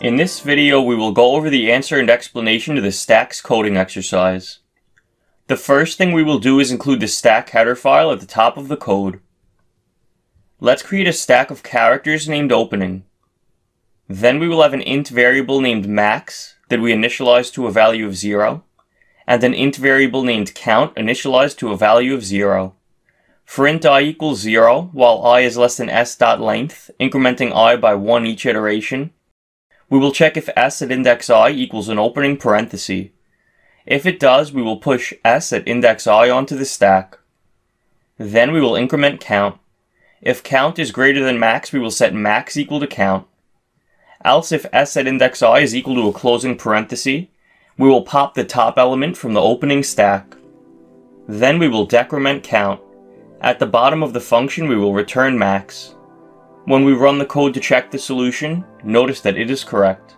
In this video, we will go over the answer and explanation to the stacks coding exercise. The first thing we will do is include the stack header file at the top of the code. Let's create a stack of characters named opening. Then we will have an int variable named max that we initialize to a value of 0, and an int variable named count initialized to a value of 0. For int I equals 0, while I is less than s.length, incrementing I by 1 each iteration, we will check if s at index I equals an opening parenthesis. If it does, we will push s at index I onto the stack. Then we will increment count. If count is greater than max, we will set max equal to count. Else, if s at index I is equal to a closing parenthesis, we will pop the top element from the opening stack. Then we will decrement count. At the bottom of the function, we will return max. When we run the code to check the solution, notice that it is correct.